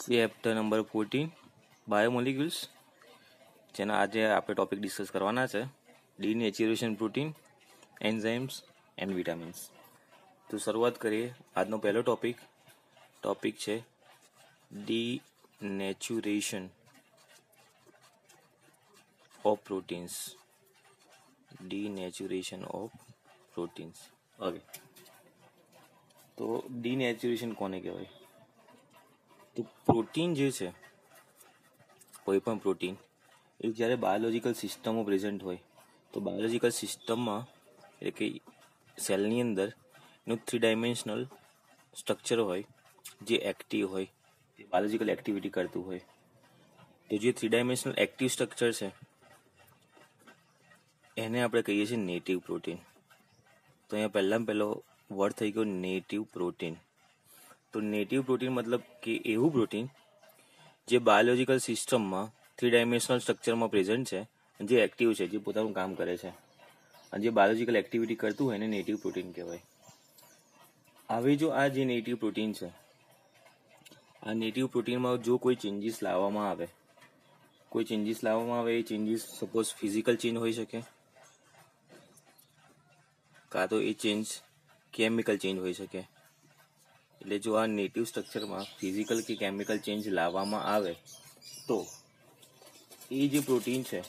Chapter number 14 બાયોમોલિક્યુલ્સ, જેના આજે આપણે ટોપિક ડિસ્કસ કરવાના છે denaturation protein, enzymes and vitamins. તો શરૂઆત કરીએ. આજનો પહેલો ટોપિક છે denaturation of proteins. Denaturation of proteins. Okay, તો ડીનેચરેશન કોને કહેવાય? તો પ્રોટીન જે છે, કોઈ પણ પ્રોટીન એ જ્યારે બાયોલોજીકલ સિસ્ટમમાં પ્રેઝન્ટ હોય, તો બાયોલોજીકલ સિસ્ટમમાં એટલે કે સેલની અંદર એનું 3 ડાયમેન્શનલ સ્ટ્રક્ચર હોય, જે એક્ટિવ હોય, જે બાયોલોજીકલ એક્ટિવિટી કરતું હોય. તો જે 3 ડાયમેન્શનલ એક્ટિવ સ્ટ્રક્ચર છે એને આપણે કહીએ છીએ નેટિવ પ્રોટીન. તો અહીંયા પહેલો વર્ડ થઈ ગયો નેટિવ પ્રોટીન. તો નેટિવ પ્રોટીન મતલબ કે એવું પ્રોટીન જે બાયોલોજીકલ સિસ્ટમમાં 3 ડાયમેન્શનલ સ્ટ્રક્ચરમાં પ્રેઝન્ટ છે, જે એક્ટિવ છે, જે પોતાનું કામ કરે છે, અને જે બાયોલોજીકલ એક્ટિવિટી કરતું હોય એને નેટિવ પ્રોટીન કહેવાય. હવે જો આ જે નેટિવ પ્રોટીન છે, આ નેટિવ પ્રોટીનમાં જો કોઈ ચેન્જીસ લાવવામાં આવે, એ ચેન્જીસ સપોઝ ફિઝિકલ ચેન્જ હોઈ શકે, કાં તો એ ચેન્જ કેમિકલ ચેન્જ હોઈ શકે. એટલે જો આ નેટિવ સ્ટ્રક્ચરમાં ફિઝિકલ કે કેમિકલ ચેન્જ લાવવામાં આવે તો એ જે પ્રોટીન છે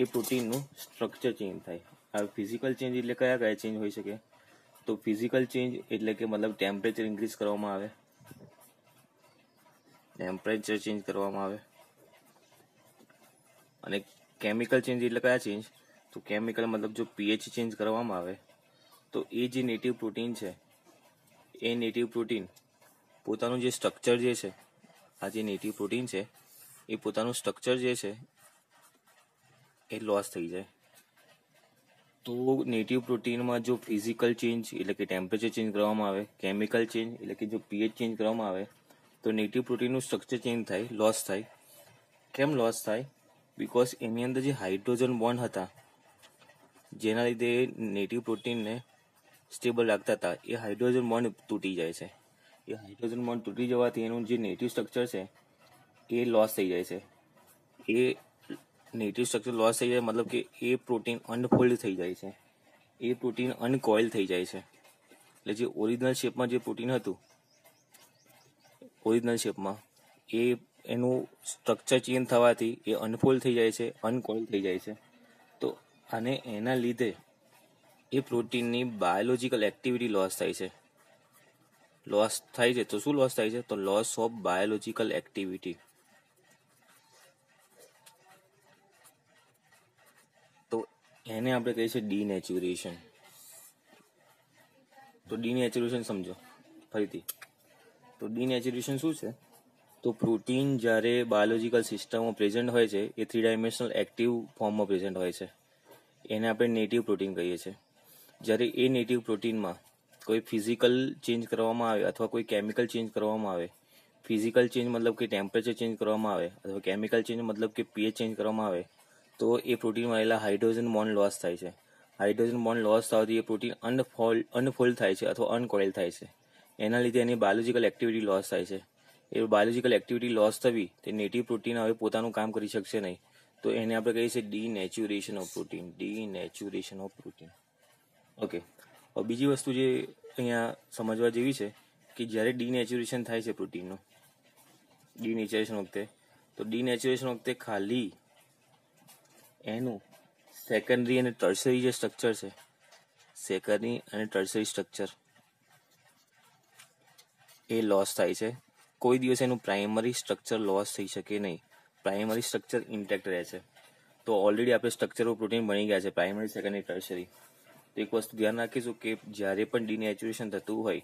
એ પ્રોટીનનું સ્ટ્રક્ચર ચેન્જ થાય. હવે ફિઝિકલ ચેન્જ એટલે કયા ચેન્જ હોઈ શકે? તો ફિઝિકલ ચેન્જ એટલે કે મતલબ ટેમ્પરેચર ઇન્ક્રીઝ કરવામાં આવે, અને કેમિકલ ચેન્જ એટલે કયા ચેન્જ? તો કેમિકલ મતલબ જો પીએચ ચેન્જ કરવામાં આવે તો એ જે નેટિવ પ્રોટીન છે, એ નેટિવ પ્રોટીન પોતાનું જે સ્ટ્રક્ચર જે છે, આ જે નેટિવ પ્રોટીન છે એ પોતાનું સ્ટ્રક્ચર જે છે એ લોસ થઈ જાય. તો નેટિવ પ્રોટીનમાં જો ફિઝિકલ ચેન્જ એટલે કે ટેમ્પરેચર ચેન્જ કરવામાં આવે, કેમિકલ ચેન્જ એટલે કે જો પીએચ ચેન્જ કરવામાં આવે, તો નેટિવ પ્રોટીનનું સ્ટ્રક્ચર ચેન્જ થાય, લોસ થાય. કેમ લોસ થાય? બિકોઝ એની અંદર જે હાઇડ્રોજન બોન્ડ હતા, જેના લીધે નેટિવ પ્રોટીનને સ્ટેબલ રાખતા હતા, એ હાઇડ્રોજન બોન્ડ તૂટી જાય છે. એ હાઇડ્રોજન બોન્ડ તૂટી જવાથી એનું જે નેટિવ સ્ટ્રક્ચર છે એ લોસ થઈ જાય છે. એ નેટિવ સ્ટ્રક્ચર લોસ થઈ જાય મતલબ કે એ પ્રોટીન અનફોલ્ડ થઈ જાય છે, એ પ્રોટીન અનકોઇલ થઈ જાય છે. એટલે જે ઓરિજિનલ શેપમાં જે પ્રોટીન હતું, ઓરિજિનલ શેપમાં એનું સ્ટ્રક્ચર ચેન્જ થવાથી એ અનફોલ્ડ થઈ જાય છે, અનકોઇલ થઈ જાય છે. તો અને એના લીધે એ પ્રોટીનની બાયોલોજીકલ એક્ટિવિટી લોસ થાય છે. તો શું લોસ થાય છે? તો લોસ ઓફ બાયોલોજીકલ એક્ટિવિટી. તો એને આપણે કહીએ છીએ ડીનેચરેશન. તો ડીનેચરેશન સમજો ફરીથી. તો ડીનેચરેશન શું છે? તો પ્રોટીન જ્યારે બાયોલોજીકલ સિસ્ટમમાં પ્રેઝન્ટ હોય છે, એ 3 ડાયમેન્શનલ એક્ટિવ ફોર્મમાં પ્રેઝન્ટ હોય છે, એને આપણે નેટિવ પ્રોટીન કહીએ છીએ. જ્યારે એ નેટિવ પ્રોટીનમાં કોઈ ફિઝિકલ ચેન્જ કરવામાં આવે અથવા કોઈ કેમિકલ ચેન્જ કરવામાં આવે, ફિઝિકલ ચેન્જ મતલબ કે ટેમ્પરેચર ચેન્જ કરવામાં આવે, અથવા કેમિકલ ચેન્જ મતલબ કે પીએચ ચેન્જ કરવામાં આવે, તો એ પ્રોટીનમાં રહેલા હાઇડ્રોજન બોન્ડ લોસ થાય છે. હાઇડ્રોજન બોન્ડ લોસ થવાથી એ પ્રોટીન અનફોલ્ડ થાય છે અથવા અનકોઇલ થાય છે. એના લીધે એની બાયોલોજીકલ એક્ટિવિટી લોસ થાય છે. એ બાયોલોજીકલ એક્ટિવિટી લોસ થવી તે નેટિવ પ્રોટીન હવે પોતાનું કામ કરી શકશે નહીં. તો એને આપણે કહીએ છીએ denaturation of protein. Denaturation of protein. Okay, હવે બીજી વસ્તુ જે અહીંયા સમજવા જેવી છે કે જ્યારે ડીનેચરેશન થાય છે પ્રોટીનનું, ડીનેચરેશન વખતે ખાલી એનું સેકન્ડરી અને ટર્શરી જે સ્ટ્રક્ચર છે, સેકન્ડરી અને ટર્શરી સ્ટ્રક્ચર એ લોસ થાય છે. કોઈ દિવસ એનું પ્રાઇમરી સ્ટ્રક્ચર લોસ થઈ શકે નહીં. પ્રાઇમરી સ્ટ્રક્ચર ઇન્ટેક્ટ રહે છે. તો ઓલરેડી આપણે સ્ટ્રક્ચર ઓફ પ્રોટીન બની ગયા છે, પ્રાઇમરી, સેકન્ડરી, ટર્શરી. તો એક વસ્તુ ધ્યાન રાખીશું કે જ્યારે પણ ડીનેચરેશન થતું હોય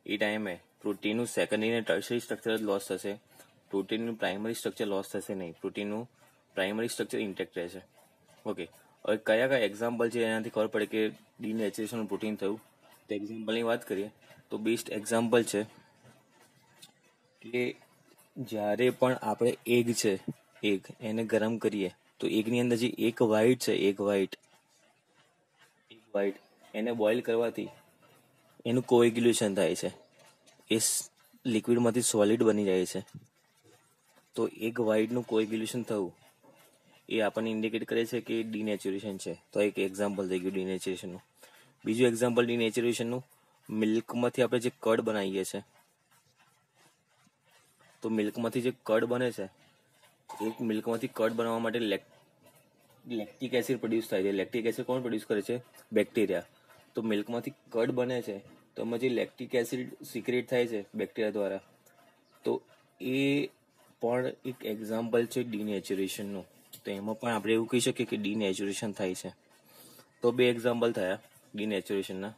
એ ટાઈમે પ્રોટીનનું સેકન્ડરી અને ટર્શરી સ્ટ્રક્ચર જ લોસ થશે. પ્રોટીનનું પ્રાઇમરી સ્ટ્રક્ચર લોસ થશે નહીં. પ્રોટીનનું પ્રાઇમરી સ્ટ્રક્ચર ઇન્ટેક્ટ રહેશે. ઓકે, હવે કયા એક્ઝામ્પલ છે એનાથી ખબર પડે કે ડીનેચરેશન પ્રોટીન થયું? તો એક્ઝામ્પલની વાત કરીએ તો બેસ્ટ એક્ઝામ્પલ છે કે જ્યારે પણ આપણે એગ એને ગરમ કરીએ તો એગની અંદર જે એક વ્હાઈટ છે, એને બોઇલ કરવાથી એનું કોએગ્યુલેશન થાય છે, એ લિક્વિડમાંથી સોલિડ બની જાય છે. તો એક વ્હાઇટનું કોએગ્યુલેશન થવું એ આપણને ઇન્ડિકેટ કરે છે કે ડિનેચરેશન છે. તો એક એક્ઝામ્પલ થઈ ગયું ડિનેચરેશનનું. બીજું એક્ઝામ્પલ ડિનેચરેશનનું, મિલ્કમાંથી આપણે જે કર્ડ બનાવીએ છીએ, તો મિલ્કમાંથી જે કર્ડ બને છે, એક મિલ્કમાંથી કર્ડ બનાવવા માટે લેક્ટિક એસિડ પ્રોડ્યુસ થાય છે. લેક્ટિક એસિડ કોણ પ્રોડ્યુસ કરે છે? બેક્ટેરિયા. તો મિલ્કમાંથી કર્ડ બને છે, તો એમાં જે લેક્ટિક એસિડ સિક્રેટ થાય છે બેક્ટેરિયા દ્વારા, તો એ પણ એક એક્ઝામ્પલ છે ડિનેચરેશનનું. તો એમાં પણ આપણે એવું કહી શકીએ કે ડિનેચરેશન થાય છે. તો બે એક્ઝામ્પલ થયા ડિનેચરેશનના.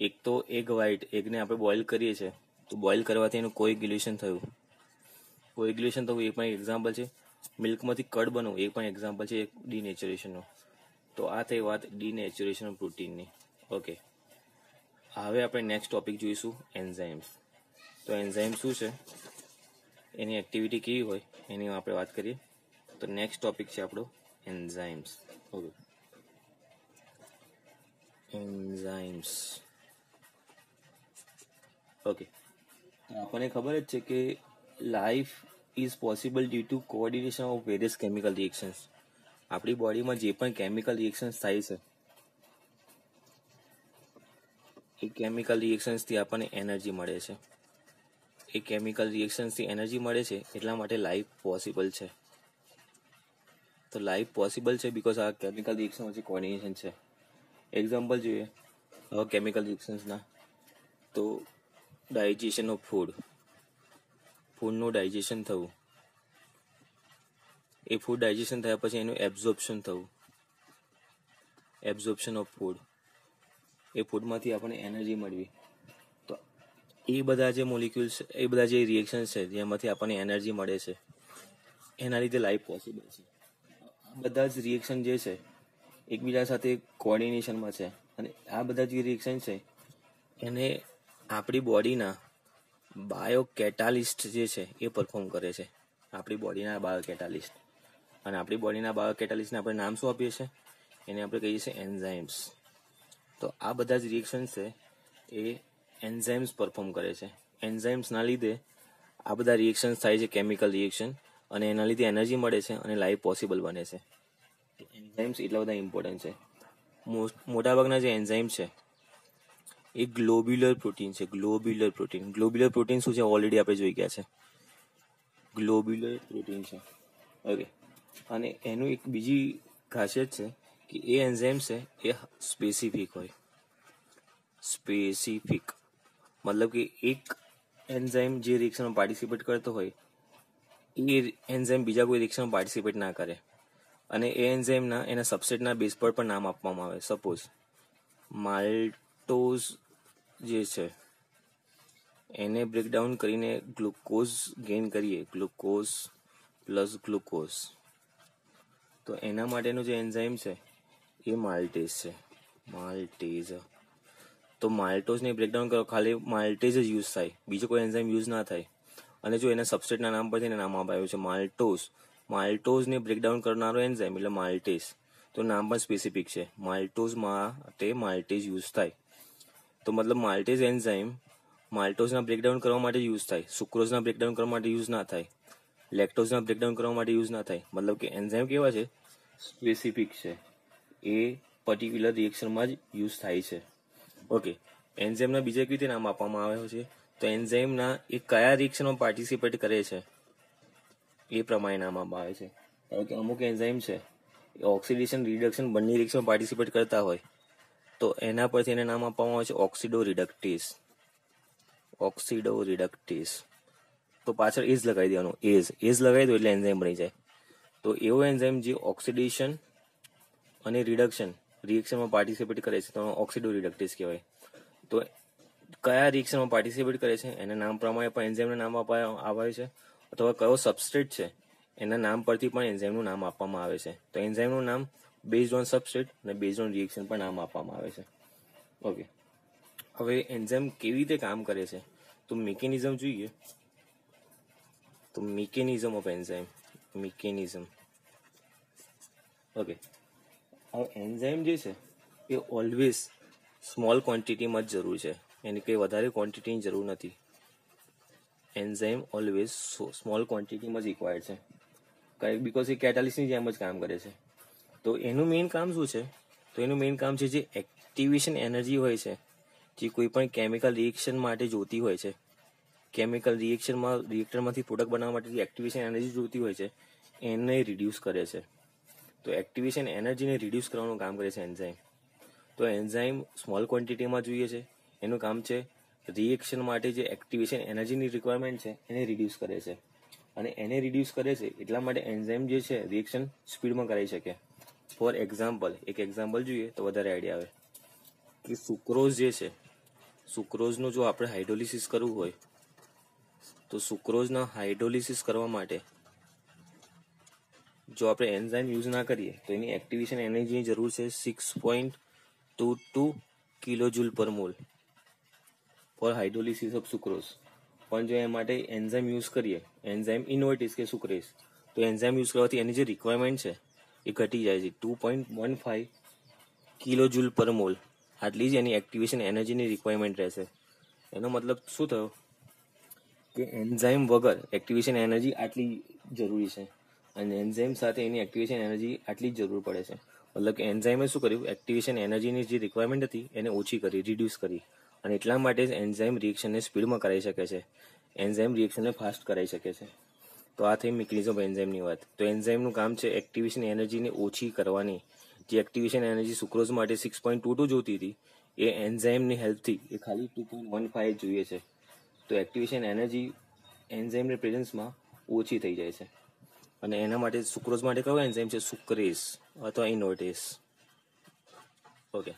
એક તો એગ વ્હાઇટ, એગને આપણે બોઇલ કરીએ છીએ, તો બોઇલ કરવાથી એનું કોએગ્યુલેશન થયું. કોએગ્યુલેશન થવું એ પણ એક્ઝામ્પલ છે. મિલ્કમાંથી કર્ડ બનવું એ પણ એક્ઝામ્પલ છે ડિનેચરેશનનું. તો આ થઈ વાત ડિનેચરેશન પ્રોટીનની. ઓકે, હવે આપણે નેક્સ્ટ ટોપિક જોઈશું એન્ઝાઇમ્સ. તો એન્ઝાઇમ શું છે, એની એક્ટિવિટી કેવી હોય એની આપણે વાત કરીએ. તો નેક્સ્ટ ટોપિક છે આપણો એન્ઝાઇમ્સ. Okay, enzymes. ઓકે, આપણને ખબર જ છે કે life is possible due to coordination of various chemical reactions. આપણી બોડીમાં જે પણ કેમિકલ રિએક્શન્સ થાય છે, એ કેમિકલ રિએક્શન્સથી આપણને એનર્જી મળે છે. એ કેમિકલ રિએક્શન્સથી એનર્જી મળે છે, એટલા માટે લાઈફ પોસિબલ છે. તો લાઈફ પોસિબલ છે બીકોઝ આ કેમિકલ રિએક્શન વચ્ચે કોઓર્ડિનેશન છે. એક્ઝામ્પલ જોઈએ હવે કેમિકલ રિએક્શન્સના. તો ડાયજેશન ઓફ ફૂડનું ડાયજેશન થવું, એ ફૂડ ડાયજેશન થયા પછી એનું એબ્ઝોર્પ્શન થવું, એબ્ઝોર્પ્શન ઓફ ફૂડ, એ ફૂડમાંથી આપણને એનર્જી મળવી. તો એ બધા જે મોલિક્યુલ્સ, એ બધા જે રિએક્શન્સ છે જેમાંથી આપણને એનર્જી મળે છે, એના લીધે લાઈફ પોસિબલ છે. આ બધા જ રિએક્શન જે છે એકબીજા સાથે કોઓર્ડિનેશનમાં છે, અને આ બધા જે રિએક્શન છે એને આપણી બોડીના બાયોકેટાલિસ્ટ જે છે એ પરફોર્મ કરે છે. આપણી બોડીના બાયોકેટાલિસ્ટ. અને આપણી બોડીના બાયોકેટાલિસ્ટને આપણે નામ શું આપીએ છીએ? એને આપણે કહીએ છીએ એન્ઝાઇમ્સ. તો આ બધા જ રિએક્શન્સ છે એ એન્ઝાઇમ્સ પરફોર્મ કરે છે. એન્ઝાઇમ્સના લીધે આ બધા રિએક્શન્સ થાય છે, કેમિકલ રિએક્શન, અને એના લીધે એનર્જી મળે છે અને લાઈફ પોસિબલ બને છે. એન્ઝાઇમ્સ એટલા બધા ઇમ્પોર્ટન્ટ છે. મોટાભાગના જે એન્ઝાઇમ છે એ ગ્લોબ્યુલર પ્રોટીન છે. ગ્લોબ્યુલર પ્રોટીન શું છે ઓલરેડી આપણે જોઈ ગયા છે. ગ્લોબ્યુલર પ્રોટીન છે. ઓકે, અને એનું એક બીજી ખાસિયત છે કે એ એન્ઝાઇમ છે એ સ્પેસિફિક હોય. સ્પેસિફિક મતલબ કે એક એન્ઝાઇમ જે રિએક્શનમાં પાર્ટિસિપેટ કરતો હોય એ એન્ઝાઇમ બીજા કોઈ રિએક્શનમાં પાર્ટિસિપેટ ના કરે, અને એ એન્ઝાઇમના એના સબસ્ટ્રેટના બેઝ પર પણ નામ આપવામાં આવે. સપોઝ માલ્ટોઝ જે છે એને બ્રેકડાઉન કરીને ગ્લુકોઝ ગેઇન કરીએ, ગ્લુકોઝ પ્લસ ગ્લુકોઝ, તો એના માટેનું જે એન્ઝાઇમ છે એ માલ્ટેઝ છે. માલ્ટેઝ. તો માલ્ટોઝને બ્રેકડાઉન કરો, ખાલી માલ્ટેઝ જ યુઝ થાય, બીજો કોઈ એન્ઝાઇમ યુઝ ના થાય. અને જો એના સબસ્ટ્રેટના નામ પરથી નામ આપ્યું છે માલ્ટોઝ, માલ્ટોઝને બ્રેકડાઉન કરનારો એન્ઝાઇમ એટલે માલ્ટેઝ. તો નામ પણ સ્પેસિફિક છે. માલ્ટોઝ માટે માલ્ટેઝ યુઝ થાય. તો મતલબ માલ્ટેઝ એન્ઝાઇમ માલ્ટોઝના બ્રેકડાઉન કરવા માટે યુઝ થાય, સુક્રોઝના બ્રેકડાઉન કરવા માટે યુઝ ના થાય, લેક્ટોઝના બ્રેકડાઉન કરવા માટે યુઝ ના થાય. મતલબ કે એન્ઝાઇમ કેવા છે? સ્પેસિફિક છે. એ પર્ટિક્યુલર રિએક્શનમાં જ યુઝ થાય છે. ઓકે, એન્ઝાઇમના બીજા એક રીતે નામ આપવામાં આવ્યો છે. તો એન્ઝાઇમના એ કયા રિએક્શનમાં પાર્ટિસિપેટ કરે છે એ પ્રમાણે નામ આપવામાં આવે છે. કારણ કે અમુક એન્ઝાઇમ છે એ ઓક્સિડેશન રિડક્શન બંને રિએક્શનમાં પાર્ટિસિપેટ કરતા હોય, તો એના પરથી એને નામ આપવામાં આવે છે ઓક્સિડો રિડક્ટેઝ. ઓક્સિડો રિડક્ટેઝ. તો પાછળ એઝ લગાવી દેવાનું. એઝ લગાવી દો એટલે એન્ઝાઇમ બની જાય. તો એવો એન્ઝાઇમ જે ઓક્સિડેશન અને રિડક્શન રિએક્શનમાં પાર્ટિસિપેટ કરે છે તો ઓક્સિડો રિડક્ટેઝ કહેવાય. તો કયા રિએક્શનમાં પાર્ટિસિપેટ કરે છે એના નામ પ્રમાણે પણ એન્ઝાઇમનું નામ આવે છે, અથવા કયો સબસ્ટ્રેટ છે એના નામ પરથી પણ એન્ઝાઇમનું નામ આપવામાં આવે છે. તો એન્ઝાઇમનું નામ બેઝડ ઓન સબસ્ટ્રેટ અને બેઝડ ઓન રિએક્શન પણ નામ આપવામાં આવે છે. ઓકે, હવે એન્ઝાઇમ કેવી રીતે કામ કરે છે તો મિકેનિઝમ જોઈએ. તો મિકેનિઝમ ઓફ એન્ઝાઇમ. ઓકે, હવે એન્ઝાઇમ જે છે એ ઓલવેઝ સ્મોલ ક્વોન્ટિટીમાં જ જરૂર છે, એની કંઈ વધારે ક્વોન્ટિટીની જરૂર નથી. એન્ઝાઇમ ઓલવેઝ સ્મોલ ક્વોન્ટિટીમાં જ રિક્વાયર્ડ છે, બિકોઝ એ કેટાલિસ્ટની જેમ જ કામ કરે છે. તો એનું મેઇન કામ શું છે? તો એનું મેઇન કામ છે જે એક્ટિવેશન એનર્જી હોય છે, જે કોઈ પણ કેમિકલ રિએક્શન માટે જોતી હોય છે, કેમિકલ રિએક્ટરમાંથી પ્રોડક્ટ બનાવવા માટે જે એક્ટિવેશન એનર્જી જોતી હોય છે, એને રિડ્યુસ કરે છે. તો એક્ટિવેશન એનર્જીને રિડ્યુસ કરવાનું કામ કરે છે એન્ઝાઇમ. તો એન્ઝાઇમ સ્મોલ ક્વોન્ટિટીમાં જોઈએ છે, એનું કામ છે રિએક્શન માટે જે એક્ટિવેશન એનર્જીની રિક્વાયરમેન્ટ છે એને રિડ્યુસ કરે છે. અને એને રિડ્યુસ કરે છે એટલા માટે એન્ઝાઇમ જે છે રિએક્શન સ્પીડમાં કરાવી શકે. ફોર એક્ઝામ્પલ, એક એક્ઝામ્પલ જોઈએ તો વધારે આઈડિયા આવે કે સુક્રોઝ જે છે, સુક્રોઝનું જો આપણે હાઇડ્રોલિસિસ કરવું હોય તો સુક્રોઝના હાઇડ્રોલિસિસ કરવા માટે જો આપણે એન્ઝાઇમ યુઝ ના કરીએ તો એની એક્ટિવેશન એનર્જીની જરૂર છે 6.22 કિલોજુલ પર mole for hydrolysis of sucrose. પણ જો એ માટે એન્ઝાઇમ યુઝ કરીએ, એન્ઝાઇમ ઇન્વર્ટીસ કે સુક્રેઝ, તો એન્ઝાઇમ યુઝ કરવાથી એની જે રિક્વાયરમેન્ટ છે એ ઘટી જાય છે 2.15 કિલોજુલ પર મોલ. આટલી જ એની એક્ટિવેશન એનર્જીની રિક્વાયરમેન્ટ રહેશે. એનો મતલબ શું થયો કે એન્ઝાઇમ વગર એક્ટિવેશન એનર્જી આટલી જરૂરી છે અને એન્ઝાઇમ સાથે એની એક્ટિવેશન એનર્જી આટલી જ જરૂર પડે છે. મતલબ કે એન્ઝાઇમે શું કર્યું, એક્ટિવેશન એનર્જીની જે રિક્વાયરમેન્ટ હતી એને ઓછી કરી, રિડ્યુસ કરી. અને એટલા માટે જ એન્ઝાઇમ રિએક્શનને સ્પીડમાં કરાવી શકે છે, એન્ઝાઇમ રિએક્શનને ફાસ્ટ કરાવી શકે છે. તો આ થઈ મિકેનિઝમ ઓફ એન્ઝાઇમની વાત. તો એન્ઝાઇમનું કામ છે એક્ટિવેશન એનર્જીને ઓછી કરવાની. જે એક્ટિવેશન એનર્જી સુક્રોઝ માટે 6.22 જોતી હતી એ એન્ઝાઇમની હેલ્પથી એ ખાલી 2.15 જોઈએ છે. તો એક્ટિવેશન એનર્જી એન્ઝાઇમની પ્રેઝન્સમાં ઓછી થઈ જાય છે. અને એના માટે સુક્રોઝ માટે કયો એન્ઝાઇમ છે? સુક્રેઝ અથવા ઇન્વર્ટેસ. ઓકે,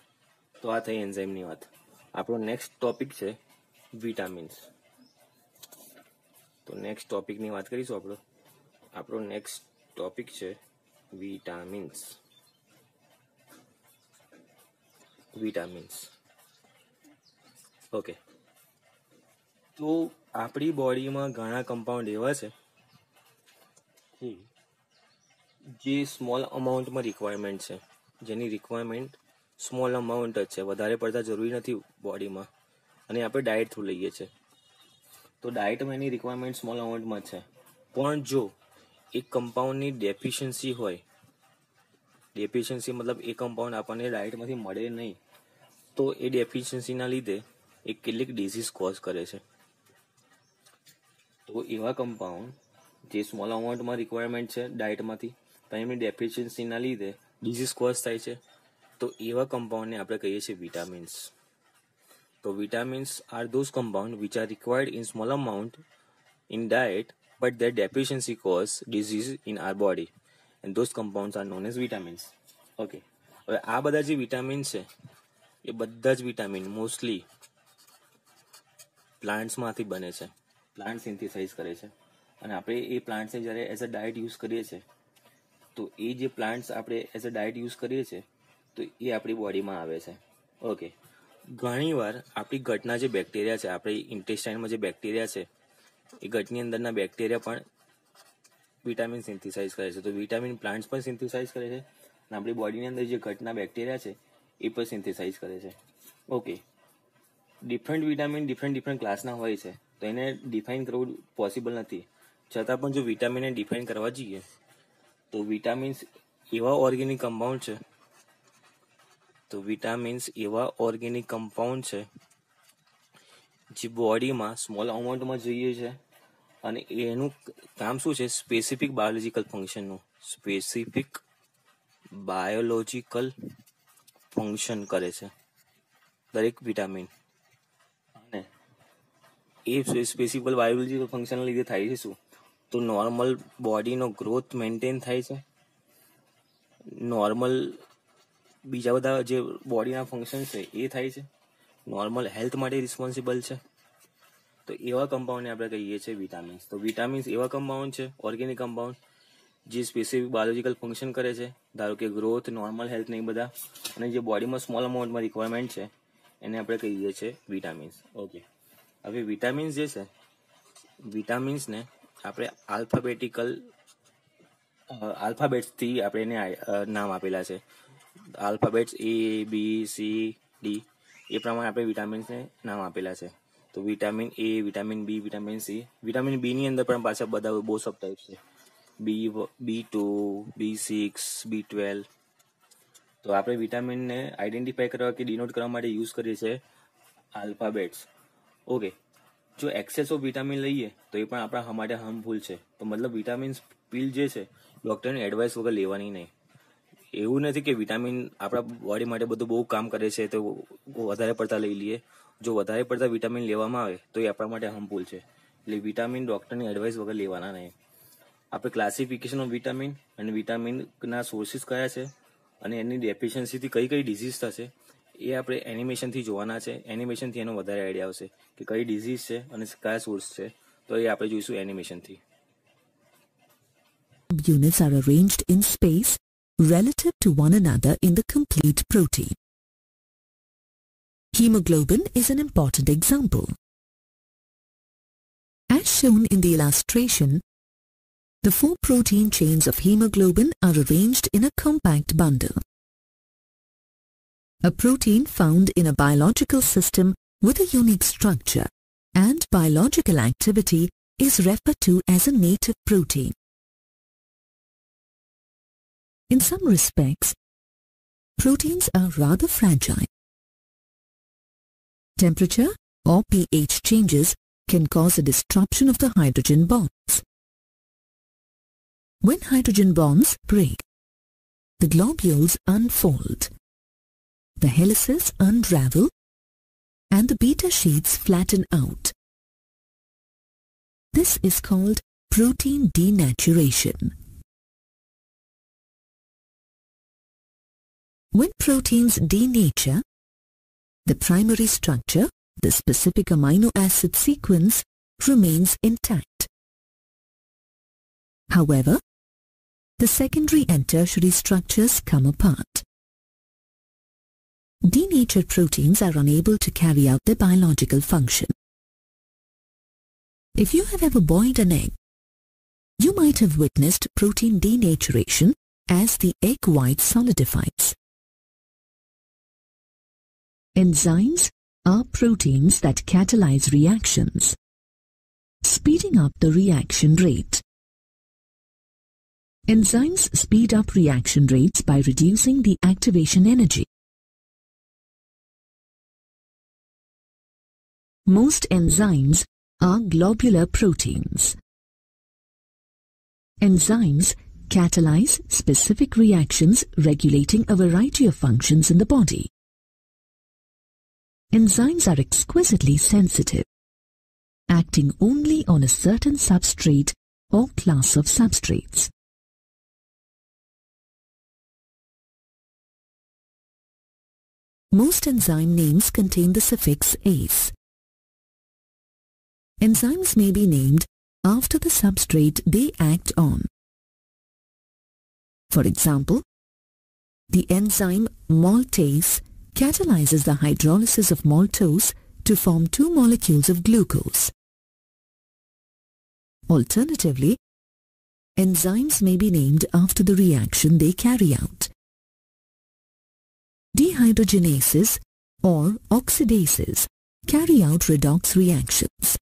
તો આ થઈ એન્ઝાઇમની વાત. આપણો નેક્સ્ટ ટોપિક છે વિટામિન્સ. તો નેક્સ્ટ ટોપિકની વાત કરીશું. આપણો નેક્સ્ટ ટોપિક છે વિટામિન્સ. ઓકે, તો આપણી બોડીમાં ઘણા કમ્પાઉન્ડ એવા છે જે સ્મોલ અમાઉન્ટમાં રિક્વાયરમેન્ટ છે, જેની રિક્વાયરમેન્ટ સ્મોલ અમાઉન્ટ જ છે, વધારે પડતા જરૂરી નથી બોડીમાં, અને આપણે ડાયટ થ્રુ લઈએ છીએ. તો ડાયટમાં એની રિક્વાયરમેન્ટ સ્મોલ અમાઉન્ટમાં છે. પણ જો એક કમ્પાઉન્ડની ડેફિશિયન્સી હોય, ડેફિશિયન્સી મતલબ એ કમ્પાઉન્ડ આપણને ડાયટમાંથી મળે નહીં, તો એ ડેફિશિયન્સીના લીધે એ કેટલીક ડિઝીઝ કોઝ કરે છે. તો એવા કમ્પાઉન્ડ જે સ્મોલ અમાઉન્ટમાં રિક્વાયરમેન્ટ છે ડાયટમાંથી, પણ એમની ડેફિશિયન્સીના લીધે ડિઝીઝ કોઝ થાય છે, તો એવા કમ્પાઉન્ડને આપણે કહીએ છીએ વિટામિન્સ. તો vitamins R those compound which are required in small amount in diet, but their deficiency cause disease in our body, and those compounds are known as vitamins. Okay, હવે આ બધા જે વિટામિન છે એ બધા જ વિટામિન મોસ્ટલી પ્લાન્ટ્સમાંથી બને છે, plant synthesise કરે છે. અને આપણે એ પ્લાન્ટ્સને જ્યારે એઝ અ ડાયટ યુઝ કરીએ છીએ, તો એ જે પ્લાન્ટ્સ આપણે એઝ અ ડાયટ યુઝ કરીએ છીએ તો એ આપણી બોડીમાં આવે છે. ઓકે, ઘણીવાર આપણી ગટના જે બેક્ટેરિયા છે, આપણી ઇન્ટેસ્ટાઇનમાં જે બેક્ટેરિયા છે, એ ગટની અંદરના બેક્ટેરિયા પણ વિટામિન સિન્થેસાઇઝ કરે છે. તો વિટામિન પ્લાન્ટ્સ પણ સિન્થેસાઇઝ કરે છે અને આપણી બોડીની અંદર જે ગટના બેક્ટેરિયા છે એ પણ સિન્થેસાઇઝ કરે છે. ઓકે, ડિફરન્ટ વિટામિન ડિફરન્ટ ક્લાસના હોય છે, તો એને ડિફાઇન કરવું પોસિબલ નથી. છતાં પણ જો વિટામિનને ડિફાઇન કરવા જઈએ તો વિટામિન્સ એવા ઓર્ગેનિક કમ્પાઉન્ડ છે જે બોડીમાં સ્મોલ અમાઉન્ટમાં જોઈએ છે, અને એનું કામ શું છે? સ્પેસિફિક બાયોલોજીકલ ફંક્શન કરે છે દરેક વિટામિન. અને એ સ્પેસિફિક બાયોલોજીકલ ફંક્શનના લીધે થાય છે શું? તો નોર્મલ બોડીનો ગ્રોથ મેન્ટેન થાય છે, નોર્મલ બીજા બધા જે બોડીના ફંક્શન છે એ થાય છે, નોર્મલ હેલ્થ માટે રિસ્પોન્સિબલ છે. તો એવા કમ્પાઉન્ડને આપણે કહીએ છીએ વિટામિન્સ. તો વિટામિન્સ એવા કમ્પાઉન્ડ છે, ઓર્ગેનિક કમ્પાઉન્ડ, જે સ્પેસિફિક બાયોલોજીકલ ફંક્શન કરે છે, ધારો કે ગ્રોથ, નોર્મલ હેલ્થ ને એ બધા, અને જે બોડીમાં સ્મોલ અમાઉન્ટમાં રિક્વાયરમેન્ટ છે એને આપણે કહીએ છીએ વિટામિન્સ. ઓકે, હવે વિટામિન્સ જે છે, વિટામિન્સને આપણે આલ્ફાબેટ્સથી આપણે એને નામ આપેલા છે. Alphabets A, B, C, D એ પ્રમાણે આપણે વિટામિન્સને નામ આપેલા છે. તો vitamin A, vitamin B, vitamin C. Vitamin B ની અંદર પણ પાછા બધા બહુ સબ ટાઈપ છે, B2, B6, B12. તો આપણે વિટામિનને આઈડેન્ટિફાઈ કરવા કે ડિનોટ કરવા માટે યુઝ કરીએ છીએ આલ્ફાબેટ્સ. ઓકે, જો એક્સેસ ઓફ વિટામિન લઈએ તો એ પણ આપણા માટે હાર્મફુલ છે. તો મતલબ વિટામિન પીલ જે છે ડૉક્ટરની એડવાઇસ વગર લેવાની નહીં. એવું નથી કે વિટામિન આપણા બોડી માટે બધું બહુ કામ કરે છે તો વધારે પડતા લઈ લઈએ. જો વધારે પડતા વિટામિન લેવામાં આવે તો એ આપણા માટે હાર્મફુલ છે. એટલે વિટામિન ડૉક્ટરની એડવાઇસ વગર લેવાના નહીં. આપણે ક્લાસિફિકેશન ઓફ વિટામિન અને વિટામિનના સોર્સિસ કયા છે અને એની ડેફિશિયન્સીથી કઈ કઈ ડિઝીઝ થશે એ આપણે એનિમેશનથી જોવાના છે. એનિમેશનથી એનો વધારે આઈડિયા આવશે કે કઈ ડિઝીઝ છે અને કયા સોર્સ છે. તો એ આપણે જોઈશું એનિમેશનથી. Units are arranged in space relative to one another in the complete protein. Hemoglobin is an important example. As shown in the illustration, the 4 protein chains of hemoglobin are arranged in a compact bundle. A protein found in a biological system with a unique structure and biological activity is referred to as a native protein. In some respects, proteins are rather fragile. Temperature or pH changes can cause a disruption of the hydrogen bonds. When hydrogen bonds break, the globules unfold, the helices unravel, and the beta sheets flatten out. This is called protein denaturation. When proteins denature, the primary structure, the specific amino acid sequence, remains intact. However, the secondary and tertiary structures come apart. Denatured proteins are unable to carry out their biological function. If you have ever boiled an egg, you might have witnessed protein denaturation as the egg white solidifies. Enzymes are proteins that catalyze reactions, speeding up the reaction rate. Enzymes speed up reaction rates by reducing the activation energy. Most enzymes are globular proteins. Enzymes catalyze specific reactions regulating a variety of functions in the body. Enzymes are exquisitely sensitive, acting only on a certain substrate or class of substrates. Most enzyme names contain the suffix ase. Enzymes may be named after the substrate they act on. For example, the enzyme maltase catalyzes the hydrolysis of maltose to form 2 molecules of glucose. Alternatively, enzymes may be named after the reaction they carry out. Dehydrogenases or oxidases carry out redox reactions.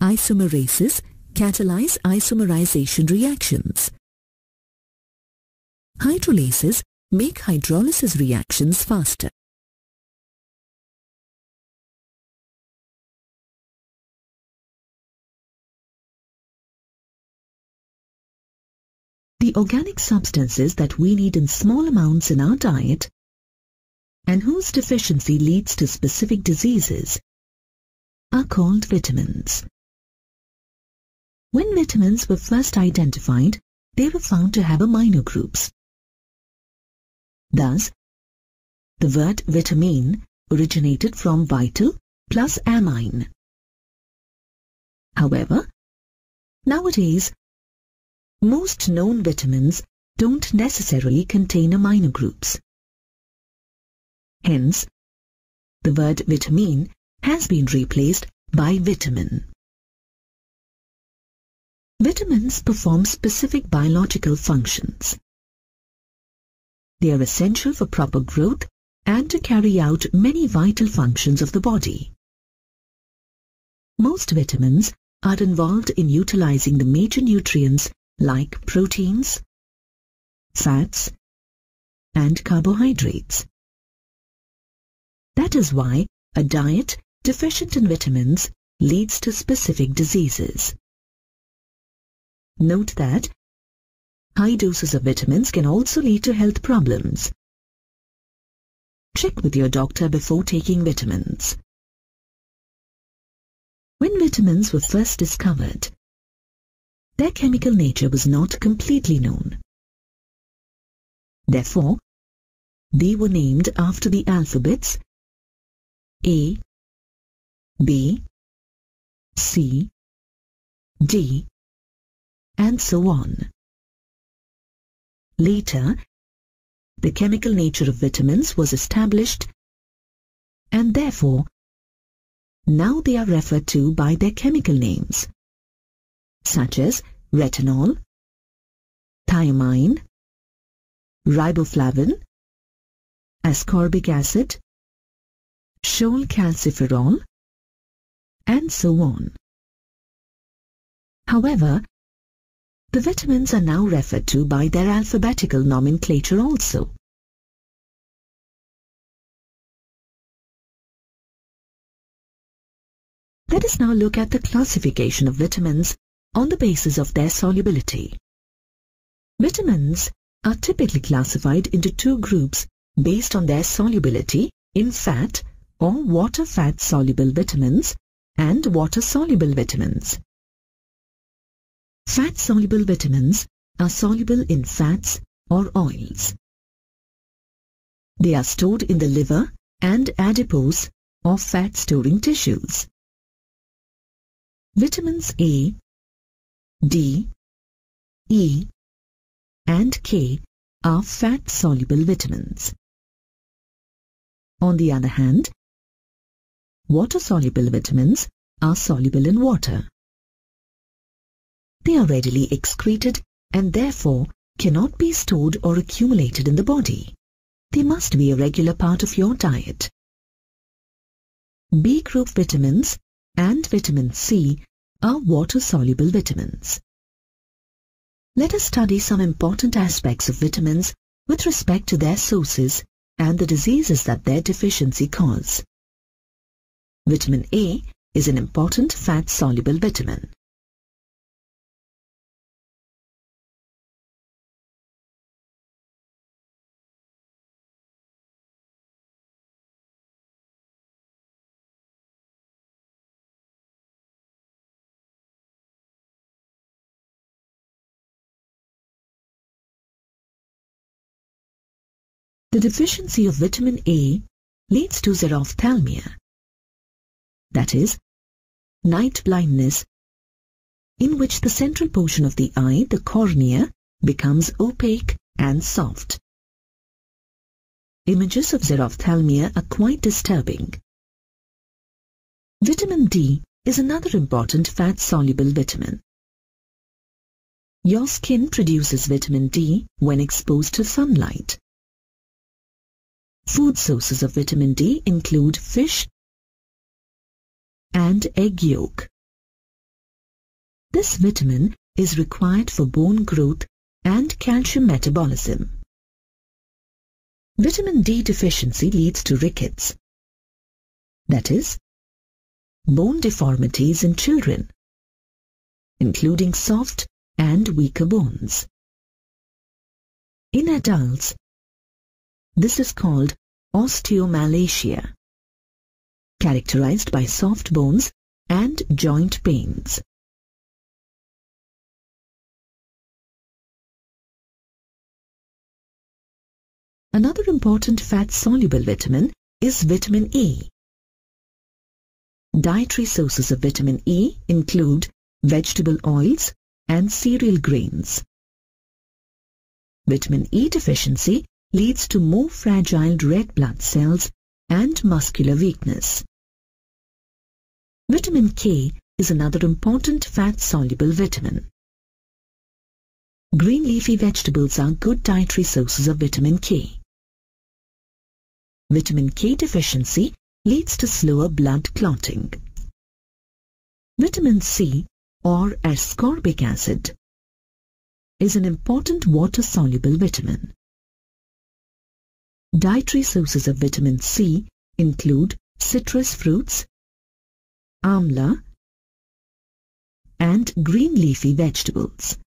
Isomerases catalyze isomerization reactions. Hydrolases make hydrolysis reactions faster. The organic substances that we need in small amounts in our diet and whose deficiency leads to specific diseases are called vitamins. When vitamins were first identified, they were found to have amino groups. Thus, the word vitamin originated from vital plus amine. However, nowadays, most known vitamins don't necessarily contain amino groups. Hence, the word vitamin has been replaced by vitamin. Vitamins perform specific biological functions. They are essential for proper growth and to carry out many vital functions of the body. Most vitamins are involved in utilizing the major nutrients like proteins, fats, and carbohydrates. That is why a diet deficient in vitamins leads to specific diseases. Note that high doses of vitamins can also lead to health problems. Check with your doctor before taking vitamins. When vitamins were first discovered, their chemical nature was not completely known. Therefore, they were named after the alphabets A, B, C, D, and so on. Later, the chemical nature of vitamins was established, and therefore, now they are referred to by their chemical names, such as retinol, thiamine, riboflavin, ascorbic acid, cholecalciferol, and so on. However, the vitamins are now referred to by their alphabetical nomenclature also. Let us now look at the classification of vitamins on the basis of their solubility. Vitamins are typically classified into two groups based on their solubility in fat or water-fat soluble vitamins and water-soluble vitamins. Fat-soluble vitamins are soluble in fats or oils. They are stored in the liver and adipose or fat-storing tissues. Vitamins A, D, E, and K are fat-soluble vitamins. On the other hand, water-soluble vitamins are soluble in water. They are readily excreted and therefore cannot be stored or accumulated in the body. They must be a regular part of your diet. B group vitamins and vitamin C are water-soluble vitamins. Let us study some important aspects of vitamins with respect to their sources and the diseases that their deficiency cause. Vitamin A is an important fat-soluble vitamin. The deficiency of vitamin A leads to xerophthalmia, that is, night blindness, in which the central portion of the eye, the cornea, becomes opaque and soft. Images of xerophthalmia are quite disturbing. Vitamin D is another important fat-soluble vitamin. Your skin produces vitamin D when exposed to sunlight. Food sources of vitamin D include fish and egg yolk. This vitamin is required for bone growth and calcium metabolism. Vitamin D deficiency leads to rickets, that is, bone deformities in children, including soft and weaker bones. In adults, this is called osteomalacia, characterized by soft bones and joint pains. Another important fat-soluble vitamin is vitamin E. Dietary sources of vitamin E include vegetable oils and cereal grains. Vitamin E deficiency leads to more fragile red blood cells and muscular weakness. Vitamin K is another important fat-soluble vitamin. Green leafy vegetables are good dietary sources of vitamin K. Vitamin K deficiency leads to slower blood clotting. Vitamin C, or ascorbic acid, is an important water-soluble vitamin. Dietary sources of vitamin C include citrus fruits, amla, and green leafy vegetables.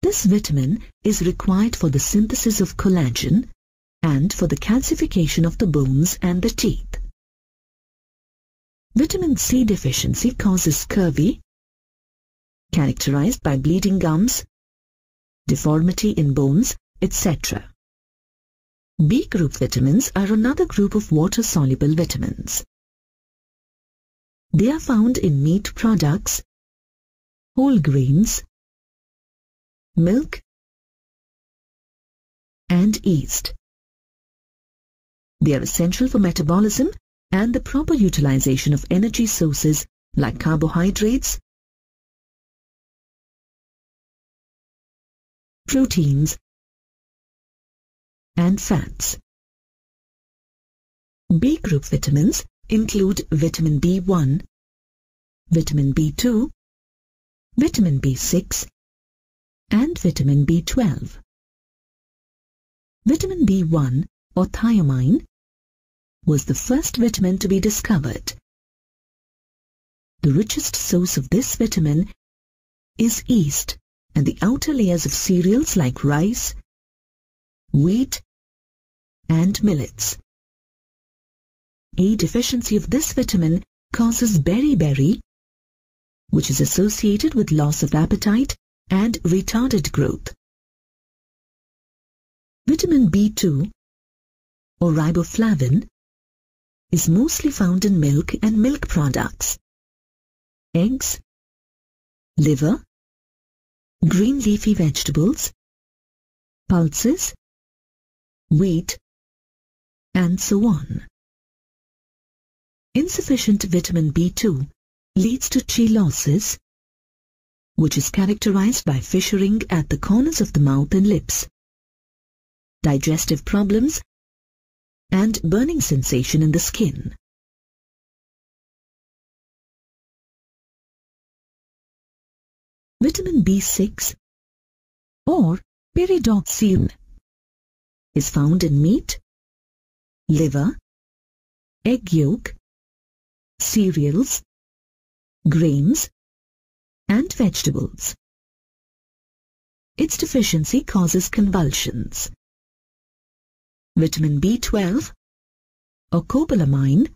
This vitamin is required for the synthesis of collagen and for the calcification of the bones and the teeth. Vitamin C deficiency causes scurvy, characterized by bleeding gums, deformity in bones, etc. B group vitamins are another group of water-soluble vitamins. They are found in meat products, whole grains, milk, and yeast. They are essential for metabolism and the proper utilization of energy sources like carbohydrates, proteins, and fats. B group vitamins include vitamin B1, vitamin B2, vitamin B6, and vitamin B12. Vitamin B1, or thiamine, was the first vitamin to be discovered. The richest source of this vitamin is yeast and the outer layers of cereals like rice, wheat, and millets. A deficiency of this vitamin causes beriberi, which is associated with loss of appetite and retarded growth. Vitamin B2, or riboflavin, is mostly found in milk and milk products, eggs, liver, green leafy vegetables, pulses, wheat, and so on. Insufficient vitamin B2 leads to chelosis, which is characterized by fissuring at the corners of the mouth and lips, digestive problems, and burning sensation in the skin. Vitamin B6, or pyridoxine, is found in meat, liver, egg yolk, cereals, grains, and vegetables. Its deficiency causes convulsions. Vitamin B12, or cobalamin,